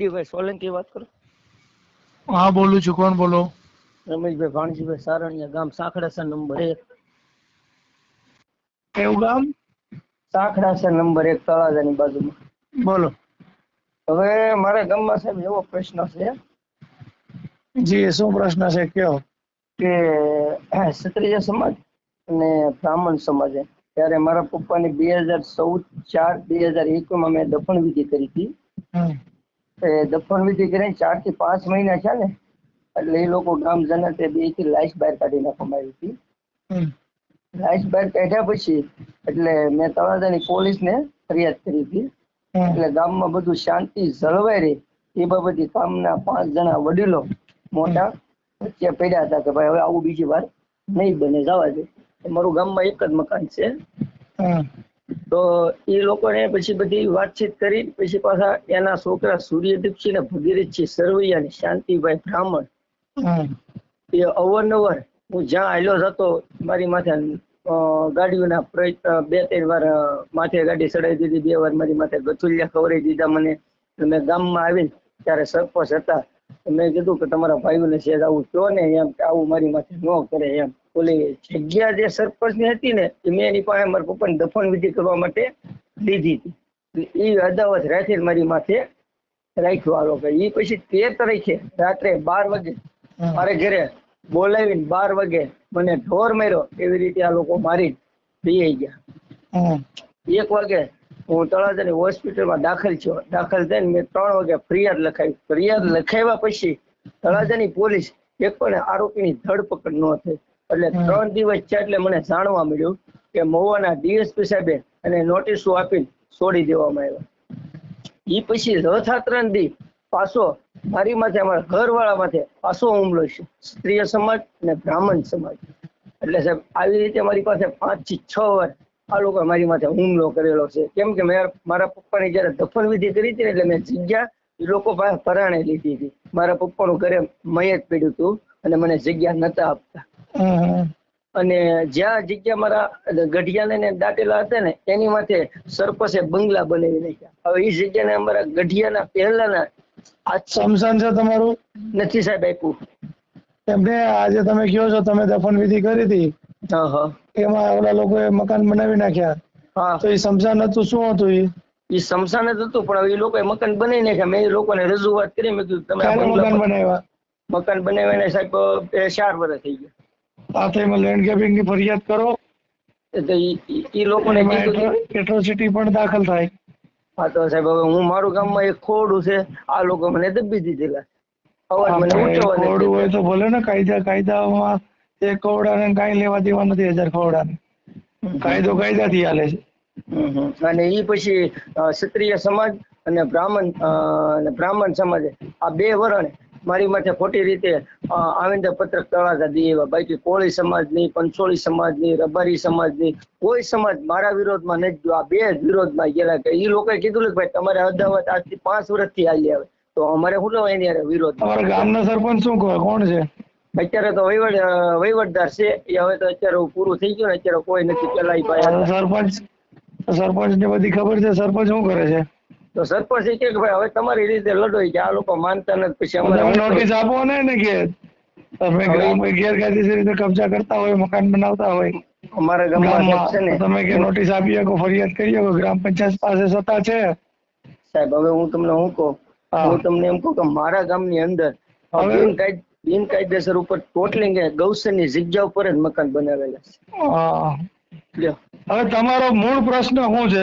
ડીડીભાઈ સોલંકી વાત કરો? હા બોલું છું. કોણ બોલો? રમેશભાઈ ભાણજીભાઈ સારણિયા, ગામ સાંખડાસર નંબર 1. કેવું ગામ? સાંખડાસર નંબર 1 તળાજાની બાજુમાં. બોલો. હવે મારા ગામમાં સાહેબ એવો પ્રશ્ન છે જી, શું પ્રશ્ન છે કયો? કે ક્ષત્રિય સમાજ અને બ્રાહ્મણ સમાજે ત્યારે મારા પપ્પાની 2014-4-2021 મેં દફન વિધિ કરી હતી. દફન વિધિ કરીને 4 થી 5 મહિના થયા ને, એટલે એ લોકો ગામજન તે 2 થી લાશ બહાર કાઢી નાખવામાં આવી હતી. લાશ બહાર કાઢ્યા પછી એટલે મેં તળાજાની પોલીસને ફરિયાદ કરી હતી. એટલે ગામમાં બધું શાંતિ જળવાઈ રહી એ બાબતે ગામના 5 જણા વડીલો મોટા વચ્ચે પડ્યા હતા કે ભાઈ હવે આવું બીજી વાર નહીં બને, જવા દે. મારું ગામમાં એક જ મકાન છે. તો એ લોકોને પછી બધી વાતચીત કરી પછી પાછા એના છોકરા સૂર્યદીપસિંહ ને ભગીરથસિંહ સરવૈયા ને શાંતિભાઈ બ્રાહ્મણ એ અવારનવાર હું જ્યાં હાલ્યો જતો મારી માથે ગાડીઓના પ્રયત્ન 2-3 વાર માથે ગાડી ચડાવી દીધી, 2 વાર મારી માથે ગથુલિયા ખવડાવી દીધા મને. મેં ગામમાં આવીને ત્યારે સરપંચ હતા, મેં કીધું કે તમારા ભાઈઓને સેજ આવું કહો ને એમ કે આવું મારી માથે ન કરે એમ. ઓલી જગ્યા જે સરપંચની હતી ને એ મેં એની પાસે મારા પપ્પાની દફન વિધિ કરવા માટે લીધી હતી. એ અદાવત રાખીને મારી માથે રાખ્યો આ લોકો. એ પછી 13 તારીખે રાત્રે 12 વાગે મારે ઘરે બોલાવીને 12 વાગે મને ઢોર માર્યો. એવી રીતે આ લોકો મારી લઈ ગયા. 1 વાગે હું તળાજાની હોસ્પિટલમાં દાખલ થયો. દાખલ થઈને મેં 3 વાગે ફરિયાદ લખાવી. ફરિયાદ લખાવ્યા પછી તળાજાની પોલીસ એક પણ આરોપીની ધરપકડ ન થઈ. એટલે 3 દિવસ થયા એટલે મને જાણવા મળ્યું કે મહુવાના ડીએસપી સાહેબે અને નોટિસો આપીને છોડી દેવામાં આવ્યા. એ પછી રથા 3 દી પાછો મારી માથે અમારા ઘરવાળા માથે પાછો હુમલો છે, ક્ષત્રિય સમાજ અને બ્રાહ્મણ સમાજ. એટલે સાહેબ આવી રીતે મારી પાસે 5 થી 6 વાર આ લોકો મારી માથે હુમલો કરેલો છે. કેમ કે મેં મારા પપ્પાની જયારે દફન વિધિ કરી હતી ને એટલે મેં જગ્યા એ લોકો પાસે પરાણે લીધી હતી. મારા પપ્પાનું ઘરે મયત પડ્યું હતું અને મને જગ્યા નતા આપતા. અને જ્યાં જગ્યા મારા ગઢિયાને ને દાટેલા હતા ને એની માથે સરપંચે બંગલા બનાવી નાખ્યા. હવે એ જગ્યાને અમારા ગઢિયાના પહેલાના સ્મશાન છે તમારું? નથી સાહેબ આપ્યું. એમને આજે તમે કહો છો તમે દફન વિધિ કરી હતી, એમાં ઓલા લોકોએ મકાન બનાવી નાખ્યા, તો એ સ્મશાન હતું? શું હતું એ સ્મશાન જ હતું, પણ એ લોકોએ મકાન બનાવી નાખ્યા. મેં એ લોકોને રજૂઆત કરી, મેં કીધું તમે મકાન બનાવ્યા? મકાન બનાવીને સાહેબ 4 વર્ષ થઈ ગયા. સાથે એમાં લેન્ડ ગ્રેબિંગ ની ફરિયાદ કરો તો એ લોકોને એટ્રોસિટી પણ દાખલ થાય. હા તો સાહેબ હવે હું મારું ગામમાં એક ખોડું છે, આ લોકો મને દબી દીધેલા. અવાજ મને ઊંચો ખોડું હોય તો બોલે ને, કાયદામાં એક ખોડાને કાંઈ લેવા દેવા નથી. 1000 ખોડાને કાયદો કાયદાથી હાલે છે. અને એ પછી ક્ષત્રિય સમાજ અને બ્રાહ્મણ સમાજે આ 2 વરણ મારી માથે ખોટી રીતે આવેદન પત્રક તળાજા દીધા. બાકી કોળી સમાજની, પંચોળી સમાજની, રબારી સમાજની કોઈ સમાજ મારા વિરોધમાં નથી ગયો. આ 2 જ વિરોધમાં ગયેલા. કે એ લોકોએ કીધું કે ભાઈ તમારે અદાવત આજથી 5 વર્ષથી હાલી આવે, તો અમારે શું લેવા એની વિરોધ? તમારા ગામના સરપંચ શું કહે? કોણ છે અત્યારે? તો વહીવટદાર છે એ. હવે તો અત્યારે પૂરું થઈ ગયું ને, અત્યારે કોઈ નથી. પેલા સરપંચ ને બધી ખબર છે. સરપંચ શું કરે છે? તો સરપંચ એ કે ભાઈ હવે તમારી રીતે લડો, કે આ લોકો માનતા નથી. પછી અમારે નોટિસ આપો ને કે તમે ગેરકાયદેસર રીતે કબજા કરતા હોય, મકાન બનાવતા હોય અમારા ગામમાં છે ને, તમે કે નોટિસ આપી શકો, ફરિયાદ કરી શકો. ગ્રામ પંચાયત પાસે સત્તા છે સાહેબ. હવે હું તમને શું કહું, હું તમને એમ કહું કે મારા ગામની અંદર બિનકાયદેસર ઉપર ટોટલિંગ ગૌસરની જગ્યા ઉપર જ મકાન બનાવેલા છે. હવે તમારો મૂળ પ્રશ્ન શું છે?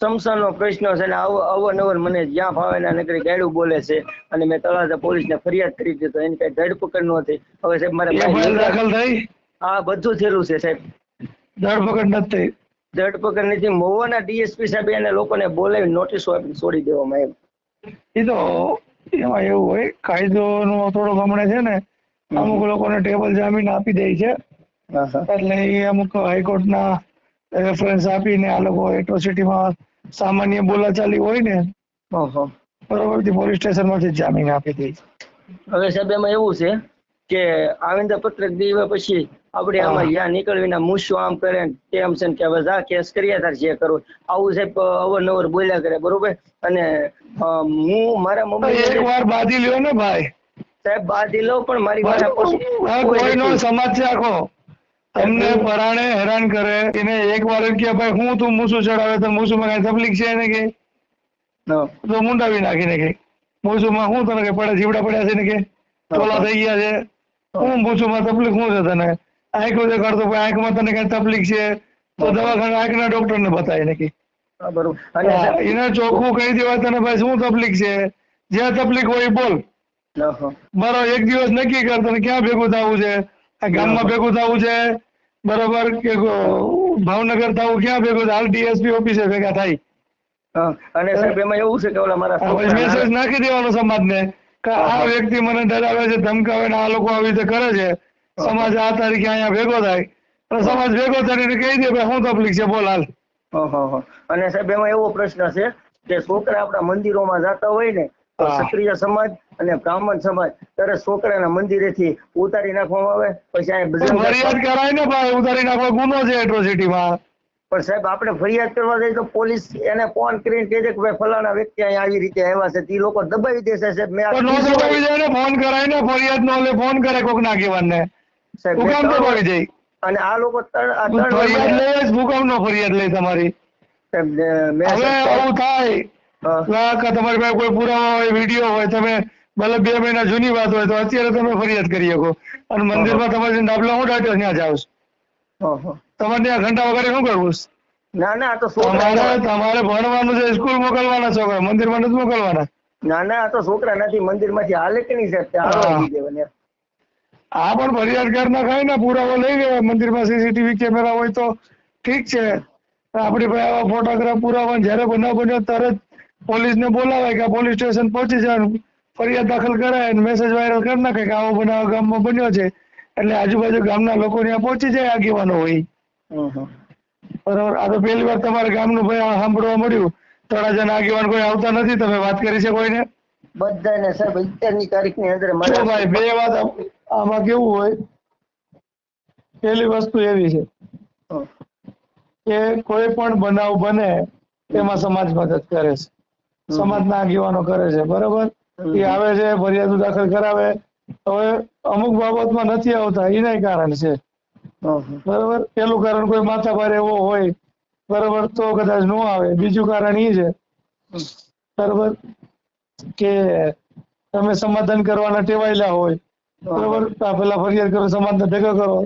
સ્મશાનનો પ્રશ્ન છે ને અવારનવાર મને જ્યાં ફાવે ના નકરી ગાડું બોલે છે. અને મેં તળાજા પોલીસને ફરિયાદ કરી દીધો, એની કઈ ધરપકડ ન હતી. હવે સાહેબ મારે દાખલ થઈ? હા, બધું થયેલું છે સાહેબ. ધરપકડ નથી? ધરપકડ નથી. મહુવાના ડીએસપી સાહેબ એને લોકોને બોલાવી નોટિસો આપી છોડી દેવામાં આવ્યું. એ તો એમાં એવું હોય, કાયદો નો થોડો ગમણે છે ને, અમુક લોકોને ટેબલ જામીન આપી દે છે. એટલે એ અમુક હાઈકોર્ટના રેફરન્સ આપીને આ લોકો એટ્રોસિટીમાં સામાન્ય બોલાચાલી હોય ને, બરોબર, પોલીસ સ્ટેશન માંથી જામીન આપી દે. હવે સાહેબ એમાં એવું છે કે આવેદન પત્રક દેવા પછી આપણે આમાં જ્યાં નીકળવીને મૂછું આમ કરે ને તેમ છે ને કે હવે જા કેસ કર્યા તાર જે કરવું આવું સાહેબ અવારનવાર બોલ્યા કરે બરોબર. અને હું મારા મમ્મી એક વાર બાંધી લ્યો ને ભાઈ સાહેબ બાંધી લઉં પણ મારી પાસે કોઈનો સમાજ છે આખો તમને પરાણે હેરાન કરે એને એક વાર કે ભાઈ હું તું મૂછું ચડાવે તો મૂછું માં કઈ તકલીફ છે ને કે તો મુંડાવી નાખીને કે મૂછું માં શું તને કે પડે જીવડા પડ્યા છે ને કે ટોલા થઈ ગયા છે હું મૂછું માં તકલીફ શું છે તને આંખ દેખાડતો આંખમાં તને કઈ તકલીફ છે તો દવાખાના આંખના ડોક્ટર ને બતાવી ને કે એને ચોખ્ખું કહી દેવાય તને ભાઈ શું તકલીફ છે જે તકલીફ હોય બોલ મારો એક દિવસ નક્કી કર તને ક્યાં ભેગું થવું છે આ ગામમાં ભેગું થવું છે બરોબર કે ભાવનગર થવું ક્યાં ભેગું હાલ ડીએસપી ઓફિસે ભેગા થાય. અને સાહેબ એમાં એવું છે કે ઓલા મારા મેસેજ નાખી દેવાનો સમાજને કે આ વ્યક્તિ મને ડરાવે છે ધમકાવે ને આ લોકો આવી રીતે કરે છે સમાજ આ તારીખે અહીંયા ભેગો થાય અને સમાજ ભેગો થઈને કહી દે ભાઈ શું તકલીફ છે બોલ હાલ. અને સાહેબ એમાં એવો પ્રશ્ન છે કે છોકરા આપણા મંદિરોમાં જતા હોય ને તો ક્ષત્રિય સમાજ અને બ્રાહ્મણ સમાજ ત્યારે છોકરાના મંદિરેથી ઉતારી નાખવામાં આવે પછી ફરિયાદ કરાય ને ભાઈ ઉતારી નાખવા ગુનો છે એટ્રોસિટીમાં. પણ સાહેબ આપણે ફરિયાદ કરવા જઈએ તો પોલીસ એને ફોન કરીને કહે છે કે ભાઈ ફલાણા વ્યક્તિ અહીંયા આવી રીતે આવ્યા છે તે લોકો દબાવી દેશે સાહેબ. મેં દબાવી જાય ને ફોન કરાય ને ફરિયાદ નો લે ફોન કરે કોક ના કહેવાને ભૂકંપ દબાવી જાય અને આ લોકો ફરિયાદ લે જ ભૂકંપ નો ફરિયાદ લે તમારી. હવે આવું થાય કે તમારી પાસે કોઈ પુરાવા હોય વિડીયો હોય તમે ભલે 2 મહિના જૂની વાત હોય તો અત્યારે તમે ફરિયાદ કરી શકો અને મંદિરમાં તમારે ડાબલા હું ડાટ્યો ત્યાં જાવ તમારે ત્યાં ઘંટા વગેરે શું કરવું? ના ના તો તમારે ભણવાનું છે સ્કૂલ મોકલવાના છોકરા મંદિરમાં નથી મોકલવાના. ના ના આ તો છોકરા નથી મંદિરમાંથી હાલે કે નહીં સાહેબ. હા પણ ફરિયાદ કરી નાખાય ને પુરાવો લઈ લેવાય મંદિરમાં સીસીટીવી કેમેરા હોય તો ઠીક છે. આપણી પાસે આવા ફોટોગ્રાફ પુરાવા જયારે બનાવ બન્યો તરત પોલીસને બોલાવાય કે પોલીસ સ્ટેશન પહોંચી જવાનું ફરિયાદ દાખલ કરાય મેસેજ વાયરલ કરી નાખે કે આવો બનાવ ગામમાં બન્યો છે એટલે આજુબાજુ ગામના લોકો ત્યાં પહોંચી જાય આગેવાનો હોય. બરાબર. આ તો પહેલી વાર તમારા ગામનું ભાઈ સાંભળવા મળ્યું તળાજાના આગેવાન કોઈ આવતા નથી તમે વાત કરી છે કોઈને? બધાને સાહેબ અત્યારની તારીખની અંદર ભાઈ બે વાત આમાં કેવું હોય પહેલી વસ્તુ એવી છે કે કોઈ પણ બનાવ બને એમાં સમાજ મદદ કરે છે સમાજના આગેવાનો કરે છે બરોબર. એ આવે છે ફરિયાદ દાખલ કરાવે હવે અમુક બાબતમાં નથી આવતા એના કારણ છે બરોબર. પેલું કારણ કોઈ માથાભારે એવો હોય બરોબર તો કદાચ ન આવે. બીજું કારણ એ છે બરોબર કે તમે સમાધાન કરવાના ટેવાયેલા હોય બરોબર પેલા ફરિયાદ કરો સમાજને ભેગા કરો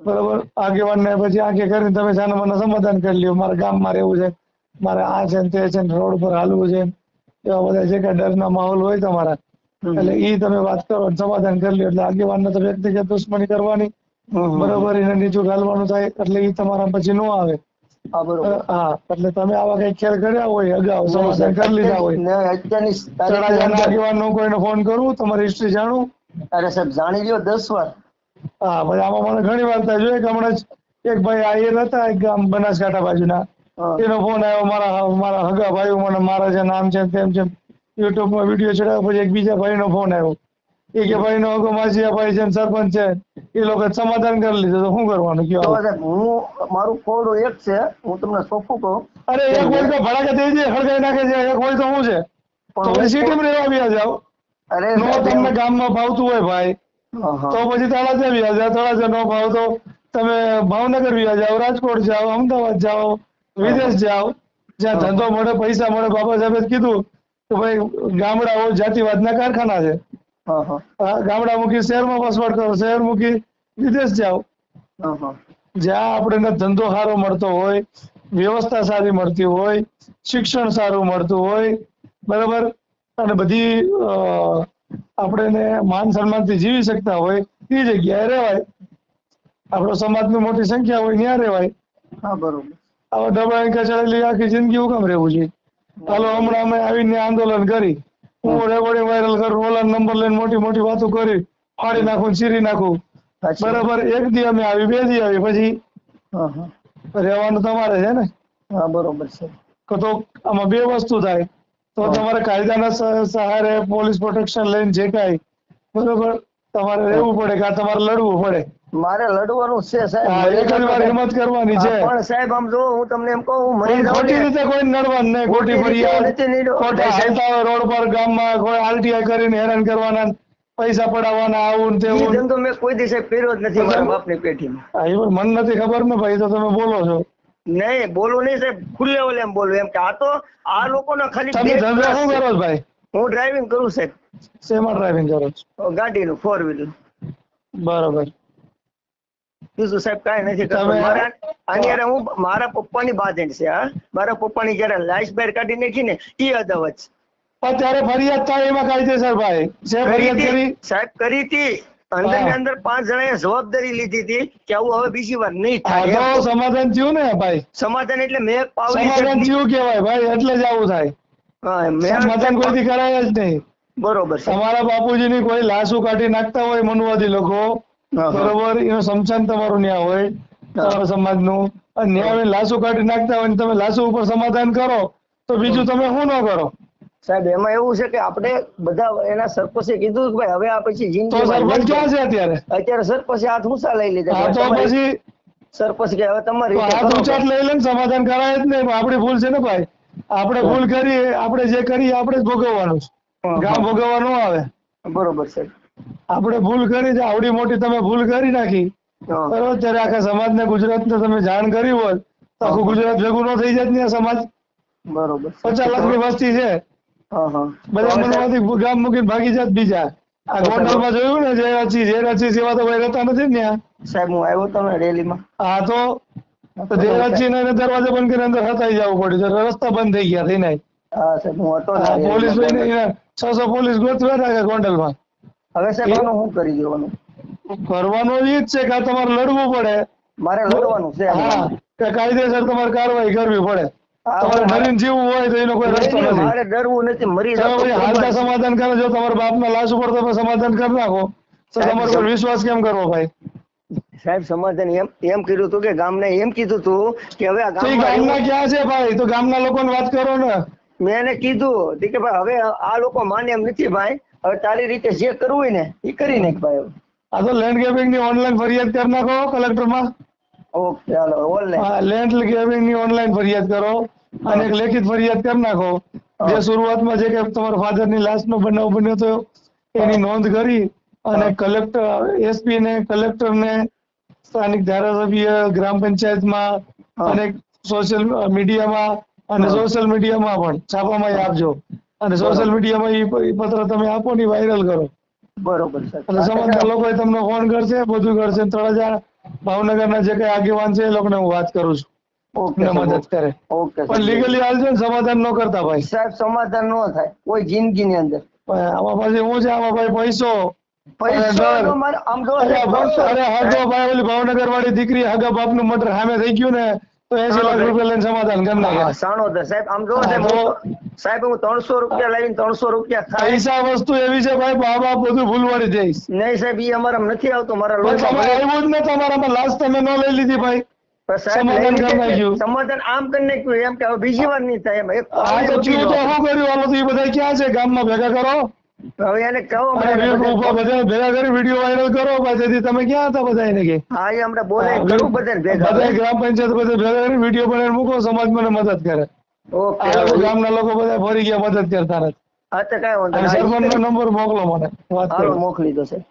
બરોબર આગેવાનને પછી આંખે કરીને તમે સાના મને સમાધાન કરી લ્યો મારા ગામમાં રહેવું છે મારે આ છે તે છે રોડ પર હાલવું છે એવા બધા જે કઈ ડરના માહોલ હોય તમારા એટલે ઈ તમે વાત કરો સમાધાન કરી લ્યો એટલે આગેવાનને તો વ્યક્તિગત દુશ્મની કરવાની બરોબર એને નીચું ઘાલવાનું થાય એટલે ઈ તમારા પછી નો આવે. હા એટલે તમે આવા કઈ ખેલ કર્યા હોય અગાઉ સમાધાન કરી લીધા હોય. તળાજાના આગેવાનનો કોઈને ફોન કરું તમારી હિસ્ટ્રી જાણું? અરે સાહેબ જાણી લ્યો 10 વાર. હા પછી આમાં મને ઘણી વાર થાય જોઈએ કે હમણાં જ એક ભાઈ આયર હતા એક ગામ બનાસકાંઠા બાજુના એનો ફોન આવ્યો મારા હગા ભાઈઓ મને મારા છે નામ છે તેમ છે યુટ્યુબમાં વિડીયો ચડાવ્યો પછી એક બીજા ભાઈનો ફોન આવ્યો એ કે ભાઈનો હગો માજીયા ભાઈ છે સરપંચ છે એ લોકો સમાધાન કરી લીધું તો શું કરવાનું કયો? હું મારું ખોડું એક છે હું તમને ચોખ્ખું કહું. અરે એક હોય તો ભડાકે થઈ જાય હળગાઈ નાખે છે એક હોય તો શું છે તમે સિટીમાં રહેવા આવ્યા જાઓ નો તમને ગામમાં ભાવતું હોય ભાઈ તો પછી તળાજા વ્યા જાઓ તળાજા નો ભાવ તો તમે ભાવનગર વ્યા જાઓ રાજકોટ જાઓ અમદાવાદ જાઓ વિદેશ જાઓ જ્યાં ધંધો મળે પૈસા મળે. બાબા સાહેબે કીધું કે ભાઈ ગામડાઓ જાતિવાદના કારખાના છે ગામડા મૂકી શહેરમાં વસવાટ કરો શહેર મૂકી વિદેશ જાઓ જ્યાં આપણે ધંધો સારો મળતો હોય વ્યવસ્થા સારી મળતી હોય શિક્ષણ સારું મળતું હોય બરાબર અને બધી આપણે માન સન્માનથી જીવી શકતા હોય એ જગ્યાએ રહેવાય. આપણો સમાજની મોટી સંખ્યા હોય ત્યાં રહેવાય. હા બરોબર. આવા ડબા ચડેલી આખી જિંદગી હુકમ રહેવું જોઈએ? હાલો હમણાં અમે આવીને આંદોલન કરી હું રેકોર્ડિંગ વાયરલ કરું ઓલા નંબર લઈને મોટી મોટી વાતો કરી ફાડી નાખું ચીરી નાખું બરાબર. એક દી અમે આવી 2 દી આવી પછી રહેવાનું તમારે છે ને? હા બરોબર છે. તો આમાં 2 વસ્તુ થાય તો તમારે કાયદાના સહારે પોલીસ પ્રોટેક્શન લઈને જે કાંઈ બરોબર તમારે રહેવું પડે કે તમારે લડવું પડે? મારે લડવાનું છે સાહેબ. હા, એક જ વાર હિંમત કરવાની છે. પણ સાહેબ આમ જો હું તમને એમ કહું, હું મરી જાઉં ખોટી ને, રીતે કોઈ નડવાનું નહીં, ખોટી ખોટી રીતે ફરિયાદ, નથી નીડો. ખોટા હાલતા હોય રોડ પર ગામમાં કોઈ આલટીઆઈ કરીને હેરાન કરવાના, પૈસા પડાવવાના, આવું ને ઈ તેવું. ધંધો મેં કોઈ દિવસ કર્યો જ નથી મારા બાપની પેઢીમાં. હા, એ પણ મને નથી ખબર ને ભાઈ, તો તમે બોલો છો. નહીં બોલું નહીં સાહેબ, ખુલ્લે ઓલે એમ બોલું એમ કે આ તો આ લોકોના ખાલી તમે બે ધંધો ત્રાસ શું છે. કરો છો ભાઈ? હું ડ્રાઇવિંગ કરું સાહેબ, શેમાં ડ્રાઇવિંગ કરો છો? ગાડીનું 4 વ્હીલર. બરોબર. બીજું સાહેબ કાંઈ નથી કરતો. તમે- મારા આની હારે હું મારા પપ્પાની બાધેડ છે. હા, મારા પપ્પાની જયારે લાઈસ બહાર કાઢી નાખી ને ઈ અદાવત છે. અત્યારે ફરિયાદ થાય એમાં કાયદેસર ભાઈ છે. ફરિયાદ કરી સાહેબ કરી હતી. અંદર ને અંદર 5 જણાએ જવાબદારી લીધી હતી કે આવું હવે બીજી વાર નહીં આ થાય. તો સમાધાન થયું ને ભાઈ? સમાધાન એટલે મેં પાવલી સમાધાન ચટણી- થયું કેવાય ભાઈ, એટલે જ આવું થાય. હા, મેં સમાધાન કોઈથી કરાય જ નહીં. બરોબર છે. તમારા બાપુજીની કોઈ લાશો કાઢી નાખતા હોય મનુવાદી લોકો, હા, હા. બરોબર, એનું સમસાન તમારું ન્યા હોય, તમારા સમાજનું, અને ન્યા આવીને લાશો કાઢી નાખતા હોય ને તમે લાશો ઉપર સમાધાન કરો તો બીજું તમે શું ન કરો? સાહેબ એમાં એવું છે કે આપણે બધા એના સરપંચે કીધું કે ભાઈ હવે આ પછી તો જિંદગી સરપંચ ક્યાં છે અત્યારે? અત્યારે સરપંચે હાથ ઊંચા લઈ લીધા. હા, તો પછી સરપંચ કે હવે તમારી તો રીતે હાથ કરો. ઊંચાટ લઈ લે ને, સમાધાન કરાય જ નહીં. આપણી ભૂલ છે ને ભાઈ, આપણે ભૂલ કરી, આપણે જે કરીએ આપણે જ ભોગવવાનું છે, હા, ગામ હા. ભોગવવા ન આવે. બરોબર છે. આપણે ભૂલ કરી છે, આવડી મોટી તમે ભૂલ કરી નાખી, હા. બરોબર, ત્યારે આખા સમાજને, ગુજરાતને તમે જાણ કરી હોત તો આખું ગુજરાત ભેગું ન થઈ જાત ને? આ સમાજ બરોબર છે. 50 લાખની વસ્તી છે, હા, હા. બધા તો સાહેબ, મનમાંથી ગામ મૂકીને ભાગી જાત બીજા. આ ગોંડલમાં જોયું ને, જયરાજસિંહ જેવા તો ભાઈ રહેતા નથી ને ત્યાં. સાહેબ હું આવ્યો હતો ને રેલીમાં. હા, તો જયરાજસિંહ ને દરવાજો બંધ કરીને અંદર હતાઈ જવું પડ્યું, તો રસ્તા બંધ થઈ ગયા થઈને. હા સાહેબ હું હતો ને હા, પોલીસ રેલીમાં. 600 પોલીસ ગોતવા રાખે ગોંડલમાં. હવે સાહેબ આનું શું કરી દેવાનું? કરવાનું એ જ છે કે આ તમારે લડવું પડે. મારે લડવાનું છે. હા, કે કાયદેસર તમારે કાર્યવાહી કરવી પડે. તમારે ડરીને જીવવું હોય તો એનો કોઈ રસ્તો નથી. મારે ડરવું નથી, મરી તમે જતો પછી હાલતા સમાધાન કરો, જો તમારા બાપના લાશ ઉપર તમે સમાધાન કરી નાખો તો તમારો પર વિશ્વાસ કેમ કરવો ભાઈ? સાહેબ સમાધાન એમ કર્યું હતું કે ગામને એમ કીધું હતું કે હવે આ તો એ ગામના ગામમાં ક્યાં છે ભાઈ? તો ગામના લોકોને વાત કરો ને. મેં એને કીધું કે ભાઈ હવે આ લોકો માને એમ નથી ભાઈ, હવે તારી રીતે જે કરવું હોય ને એ કરી નાખ ભાઈ. આ તો લેન્ડ ગ્રેબિંગ ની ઓનલાઈન ફરિયાદ કરી નાખો કલેક્ટરમાં. ઓકે હાલો ઓનલાઈન. હા, લેન્ડ ગ્રેબિંગ ની ઓનલાઈન ફરિયાદ કરો અને એક લેખિત ફરિયાદ કરી નાખો. જે શરૂઆતમાં જે કે તમારા ફાધર ની લાશ નો બનાવ બન્યો હતો એની નોંધ કરી અને કલેક્ટર, એસપી ને, કલેક્ટર ને, સ્થાનિક ધારાસભ્ય, ગ્રામ પંચાયતમાં અને સોશિયલ મીડિયામાં અને સોશિયલ મીડિયામાં પણ છાપામાં આપજો. અને સોશિયલ મીડિયામાં એ પત્ર તમે આપો ને વાયરલ કરો. બરોબર સર. એટલે સમાજના લોકો તમને ફોન કરશે, બધું કરશે. તળાજા ભાવનગરના જે કઈ આગેવાન છે એ લોકોને હું વાત કરું છું, ઓકે મદદ કરે. ઓકે પણ લીગલી હાલજો ને, સમાધાન ન કરતા ભાઈ. સાહેબ સમાધાન ન થાય કોઈ જિંદગી ની અંદર. આમાં પછી હું છે, આમાં ભાઈ પૈસો, પૈસો નો મારે આમ જો અરે હાગો ભાઈ, ઓલી ભાવનગર વાળી દીકરી હાગા બાપ નું મટર સામે થઈ ગયું ને તો 80 લાખ રૂપિયા લઈને સમાધાન કરી નાખે. સાણો સાહેબ આમ જો સાહેબ હું 300 રૂપિયા લાવીને 300 રૂપિયા ખાઈ. પૈસા વસ્તુ એવી છે ભાઈ, બા બાપ બધું ભૂલવાડી દઈશ. નહીં સાહેબ ઈ અમારા નથી આવતું. મારા તમે આવ્યું જ ને, તમારામાં લાશ તમે ન લઈ લીધી ભાઈ. સમાધાન કરી નાખ્યું. સમાધાન આમ કરી નાખ્યું એમ કે હવે બીજી વાર નહીં થાય એમ. આ તો થયું તો શું કર્યું? હાલો તો એ બધા ક્યાં છે? ગામમાં ભેગા કરો, હવે એને કહો બધા ભેગા કરી વિડીયો વાયરલ કરો. પાછળથી તમે ક્યાં હતા બધા? એને કે હા એ હમણાં બોલે કરું બધાને ભેગા. બધા ગ્રામ પંચાયત બધા ભેગા કરી વિડીયો બનાવીને મૂકો, સમાજ મને મદદ કરે. ઓકે આ લોકો ગામના લોકો બધા ફરી ગયા, મદદ કરતા નથી. હા તો કાંઈ વાંધો નહીં. સરપંચ નો નંબર મોકલો મને, વાત હાલો કરો. મોકલી દો સાહેબ.